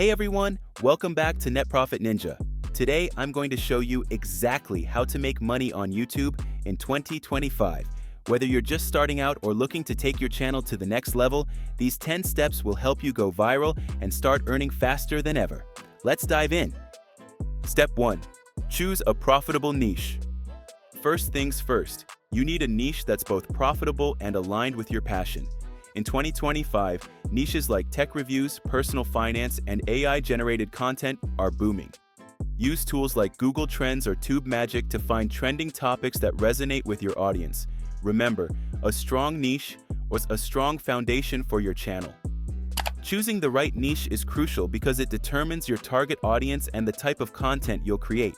Hey everyone, welcome back to NetProfitNinja. Today I'm going to show you exactly how to make money on YouTube in 2025. Whether you're just starting out or looking to take your channel to the next level, these 10 steps will help you go viral and start earning faster than ever. Let's dive in. Step 1. Choose a profitable niche. First things first, you need a niche that's both profitable and aligned with your passion. In 2025, niches like tech reviews, personal finance, and AI-generated content are booming. Use tools like Google Trends or TubeMagic to find trending topics that resonate with your audience. Remember, a strong niche was a strong foundation for your channel. Choosing the right niche is crucial because it determines your target audience and the type of content you'll create.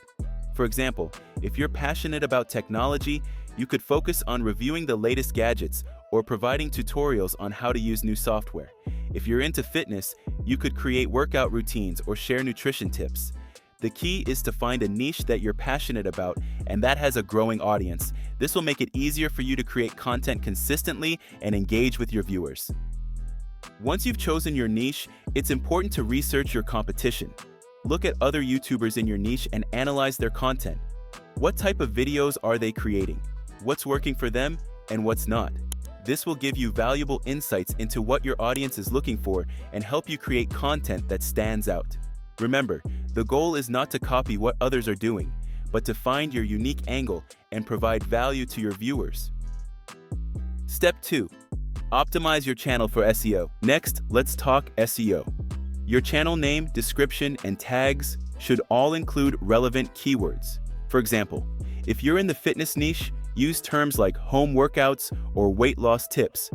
For example, if you're passionate about technology, you could focus on reviewing the latest gadgets or providing tutorials on how to use new software. If you're into fitness, you could create workout routines or share nutrition tips. The key is to find a niche that you're passionate about and that has a growing audience. This will make it easier for you to create content consistently and engage with your viewers. Once you've chosen your niche, it's important to research your competition. Look at other YouTubers in your niche and analyze their content. What type of videos are they creating? What's working for them and what's not? This will give you valuable insights into what your audience is looking for and help you create content that stands out. Remember, the goal is not to copy what others are doing, but to find your unique angle and provide value to your viewers. Step 2. Optimize your channel for SEO. Next, let's talk SEO. Your channel name, description, and tags should all include relevant keywords. For example, if you're in the fitness niche, use terms like home workouts or weight loss tips.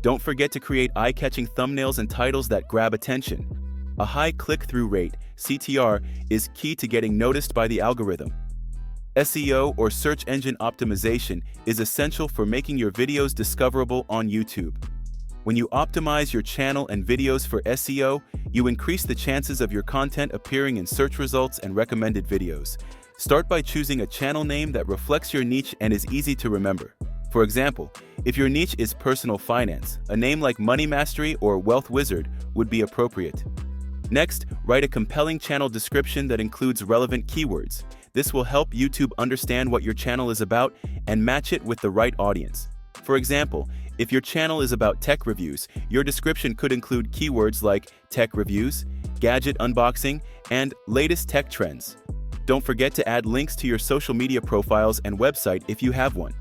Don't forget to create eye-catching thumbnails and titles that grab attention. A high click-through rate, CTR, is key to getting noticed by the algorithm. SEO or search engine optimization is essential for making your videos discoverable on YouTube. When you optimize your channel and videos for SEO, you increase the chances of your content appearing in search results and recommended videos. Start by choosing a channel name that reflects your niche and is easy to remember. For example, if your niche is personal finance, a name like Money Mastery or Wealth Wizard would be appropriate. Next, write a compelling channel description that includes relevant keywords. This will help YouTube understand what your channel is about and match it with the right audience. For example, if your channel is about tech reviews, your description could include keywords like tech reviews, gadget unboxing, and latest tech trends. Don't forget to add links to your social media profiles and website if you have one.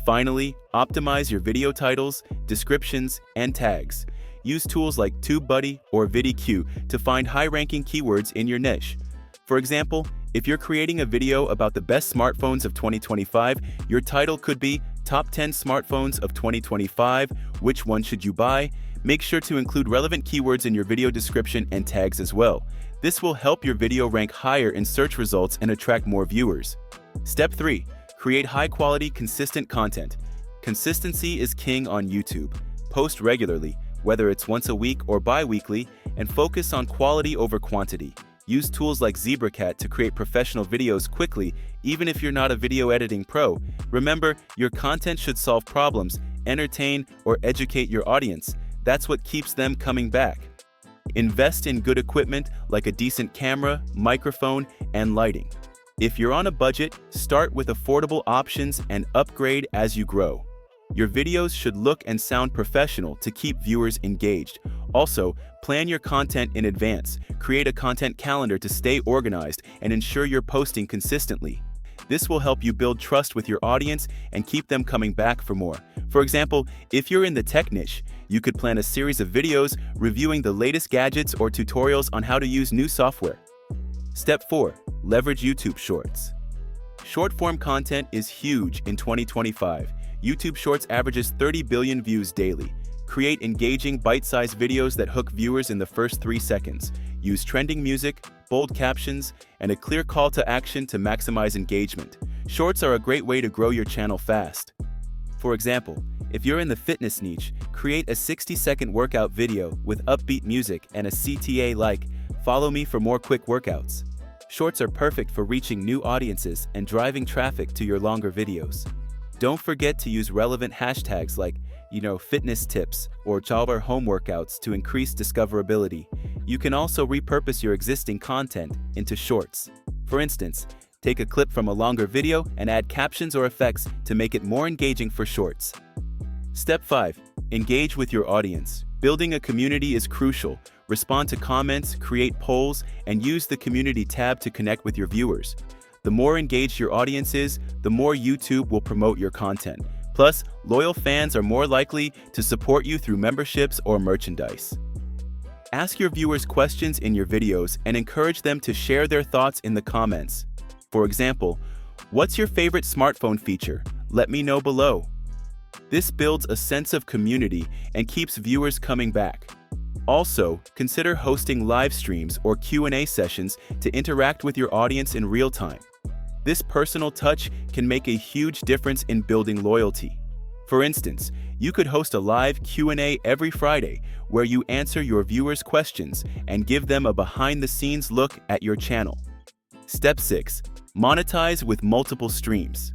Finally, optimize your video titles, descriptions, and tags. Use tools like TubeBuddy or VidIQ to find high-ranking keywords in your niche. For example, if you're creating a video about the best smartphones of 2025, your title could be Top 10 Smartphones of 2025, Which One Should You Buy? Make sure to include relevant keywords in your video description and tags as well. This will help your video rank higher in search results and attract more viewers. Step 3. Create high-quality, consistent content. Consistency is king on YouTube. Post regularly, whether it's once a week or bi-weekly, and focus on quality over quantity. Use tools like ZebraCat to create professional videos quickly, even if you're not a video editing pro. Remember, your content should solve problems, entertain, or educate your audience. That's what keeps them coming back. Invest in good equipment like a decent camera, microphone, and lighting. If you're on a budget, start with affordable options and upgrade as you grow. Your videos should look and sound professional to keep viewers engaged. Also, plan your content in advance. Create a content calendar to stay organized and ensure you're posting consistently. This will help you build trust with your audience and keep them coming back for more. For example, if you're in the tech niche, you could plan a series of videos reviewing the latest gadgets or tutorials on how to use new software. Step 4. Leverage YouTube Shorts. Short-form content is huge in 2025. YouTube Shorts averages 30 billion views daily. Create engaging, bite-sized videos that hook viewers in the first 3 seconds. Use trending music, bold captions, and a clear call to action to maximize engagement. Shorts are a great way to grow your channel fast. For example, if you're in the fitness niche, create a 60-second workout video with upbeat music and a CTA like, "Follow me for more quick workouts." Shorts are perfect for reaching new audiences and driving traffic to your longer videos. Don't forget to use relevant hashtags like fitness tips or Java home workouts to increase discoverability. You can also repurpose your existing content into shorts. For instance, take a clip from a longer video and add captions or effects to make it more engaging for shorts. Step 5. Engage with your audience. Building a community is crucial. Respond to comments, create polls, and use the community tab to connect with your viewers. The more engaged your audience is, the more YouTube will promote your content. Plus, loyal fans are more likely to support you through memberships or merchandise. Ask your viewers questions in your videos and encourage them to share their thoughts in the comments. For example, what's your favorite smartphone feature? Let me know below. This builds a sense of community and keeps viewers coming back. Also, consider hosting live streams or Q&A sessions to interact with your audience in real time. This personal touch can make a huge difference in building loyalty. For instance, you could host a live Q&A every Friday where you answer your viewers' questions and give them a behind-the-scenes look at your channel. Step 6. Monetize with multiple streams.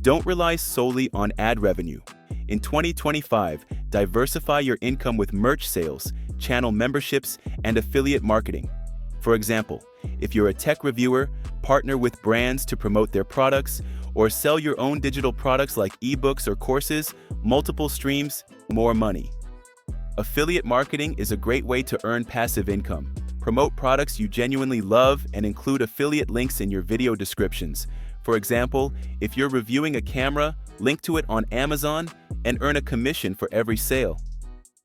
Don't rely solely on ad revenue. In 2025, diversify your income with merch sales, channel memberships, and affiliate marketing. For example, if you're a tech reviewer, partner with brands to promote their products, or sell your own digital products like ebooks or courses. Multiple streams, more money. Affiliate marketing is a great way to earn passive income. Promote products you genuinely love and include affiliate links in your video descriptions. For example, if you're reviewing a camera, link to it on Amazon and earn a commission for every sale.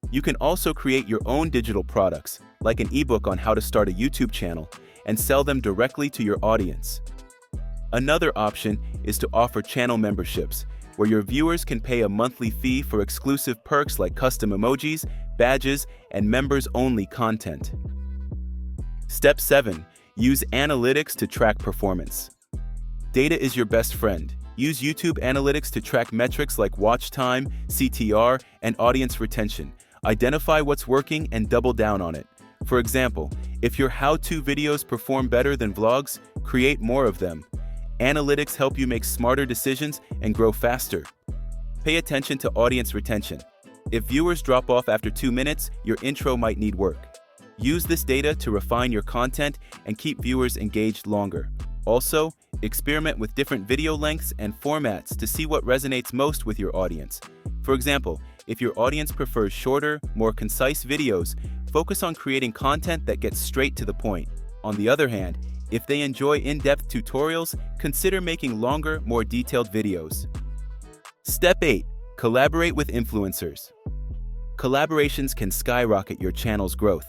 You can also create your own digital products, like an ebook on how to start a YouTube channel, and sell them directly to your audience. Another option is to offer channel memberships, where your viewers can pay a monthly fee for exclusive perks like custom emojis, badges, and members-only content. Step 7. Use analytics to track performance. Data is your best friend. Use YouTube Analytics to track metrics like watch time, CTR, and audience retention. Identify what's working and double down on it. For example, if your how-to videos perform better than vlogs, create more of them. Analytics help you make smarter decisions and grow faster. Pay attention to audience retention. If viewers drop off after 2 minutes, your intro might need work. Use this data to refine your content and keep viewers engaged longer. Also, experiment with different video lengths and formats to see what resonates most with your audience. For example, if your audience prefers shorter, more concise videos, focus on creating content that gets straight to the point. On the other hand, if they enjoy in-depth tutorials, consider making longer, more detailed videos. Step 8. Collaborate with influencers. Collaborations can skyrocket your channel's growth.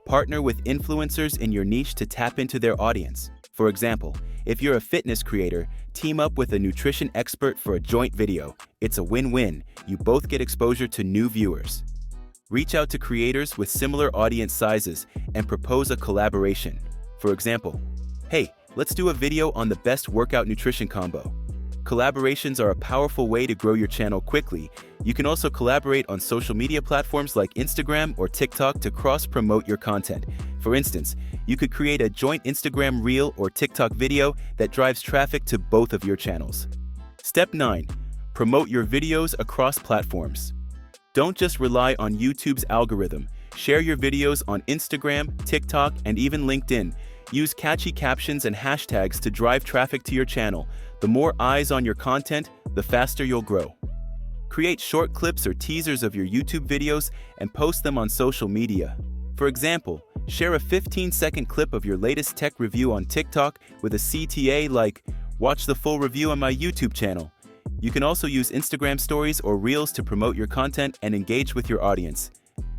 Partner with influencers in your niche to tap into their audience. For example, if you're a fitness creator, team up with a nutrition expert for a joint video. It's a win-win. You both get exposure to new viewers. Reach out to creators with similar audience sizes and propose a collaboration. For example, hey, let's do a video on the best workout nutrition combo. Collaborations are a powerful way to grow your channel quickly. You can also collaborate on social media platforms like Instagram or TikTok to cross-promote your content. For instance, you could create a joint Instagram Reel or TikTok video that drives traffic to both of your channels. Step 9. Promote your videos across platforms. Don't just rely on YouTube's algorithm. Share your videos on Instagram, TikTok, and even LinkedIn. Use catchy captions and hashtags to drive traffic to your channel. The more eyes on your content, the faster you'll grow. Create short clips or teasers of your YouTube videos and post them on social media. For example, share a 15-second clip of your latest tech review on TikTok with a CTA like, "Watch the full review on my YouTube channel." You can also use Instagram stories or Reels to promote your content and engage with your audience.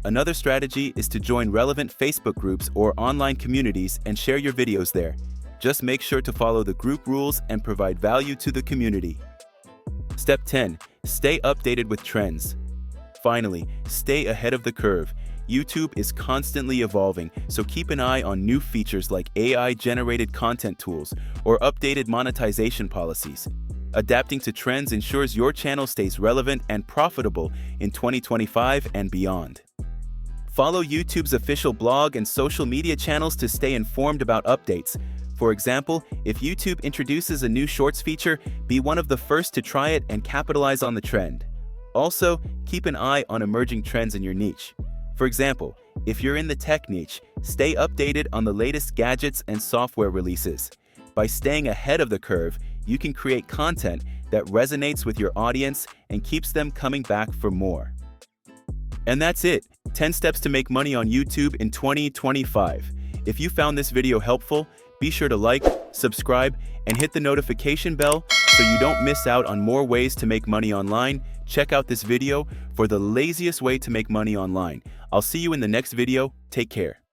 Another strategy is to join relevant Facebook groups or online communities and share your videos there. Just make sure to follow the group rules and provide value to the community. Step 10. Stay updated with trends. Finally, stay ahead of the curve. YouTube is constantly evolving, so keep an eye on new features like AI-generated content tools or updated monetization policies. Adapting to trends ensures your channel stays relevant and profitable in 2025 and beyond. Follow YouTube's official blog and social media channels to stay informed about updates. For example, if YouTube introduces a new Shorts feature, be one of the first to try it and capitalize on the trend. Also, keep an eye on emerging trends in your niche. For example, if you're in the tech niche, stay updated on the latest gadgets and software releases. By staying ahead of the curve, you can create content that resonates with your audience and keeps them coming back for more. And that's it, 10 steps to make money on YouTube in 2025. If you found this video helpful, be sure to like, subscribe, and hit the notification bell so you don't miss out on more ways to make money online. Check out this video for the laziest way to make money online. I'll see you in the next video. Take care.